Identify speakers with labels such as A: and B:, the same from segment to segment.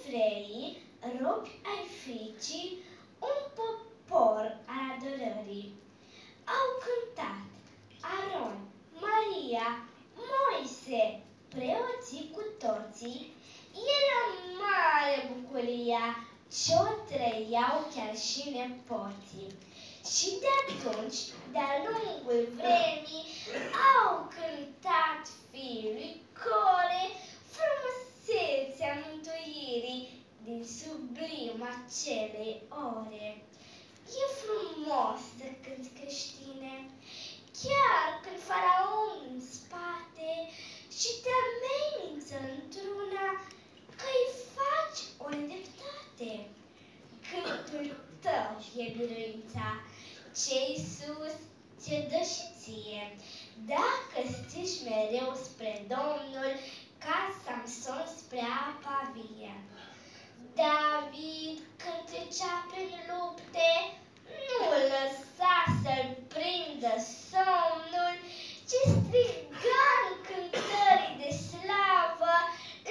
A: evreii, robi ai fricii, un popor al adorării. Au cântat Aron, Maria, Moise, preoții cu toții. Era mare bucuria ce-o trăiau chiar și nepoții. Și de atunci, de-a lungul vremii, au cântat fiii lui Core frumusețea mântuirii din sublima acelei ore. E frumos să cânti, creștine, chiar când faraon în spate și te amenință într-una că-i faci o nedreptate. Cântul tău e biruința, ce-i sus ți-e dă și ție, dacă stiși mereu spre Domnul, ca Samson spre apa vie. David, când trecea prin lupte, nu lăsa să-l prindă somnul, ci striga în cântări de slavă,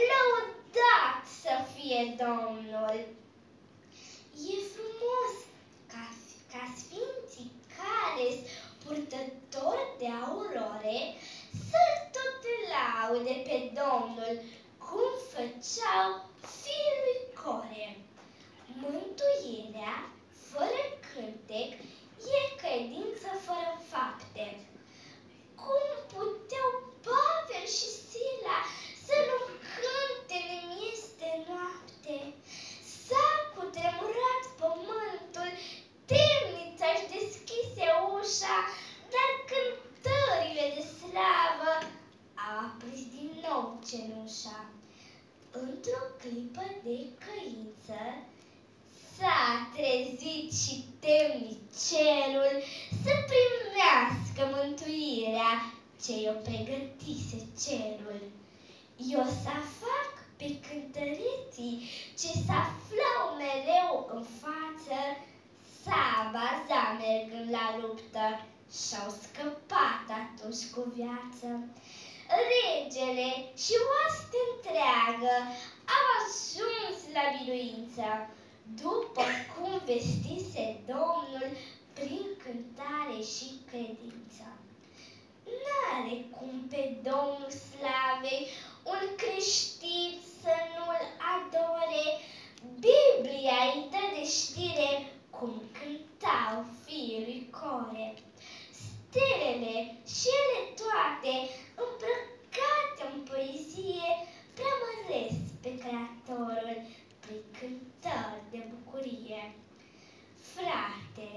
A: lăudat să fie Domnul. E frumos ca sfinții care-s purtători de aurore să-l tot laude pe Domnul, cum făceau fiii lui Core. Mântuirea fără cântec e credință fără fapte. Cum puteau Pavel și Sila să nu cânte în miez de noapte? S-a cutremurat pământul, temnița-și deschise ușa, dar cântările de slavă au aprins din nou cenușa. Într-o clipă de căință s-a trezit și temnicerul să primească mântuirea ce i-o pregătise cerul. Eu să fac pe cântăreții ce s-aflau mereu în față, Sabaza mergând la luptă și-au scăpat atunci cu viață. Regele și oaste întreagă au ajuns la biruință, după cum vestise Domnul prin cântare și credință. N-are cum pe Domnul slavei un creștin să nu-l adore. Biblia îi dă de știre cum cântau fiii lui Core. Stelele și ele toate, îmbrăcate în poezie, preamăresc pe Creatorul prin cântări de bucurie. Frate,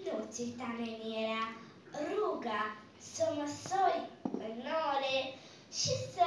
A: nu-ți uita menirea, ruga să măsori în ore și să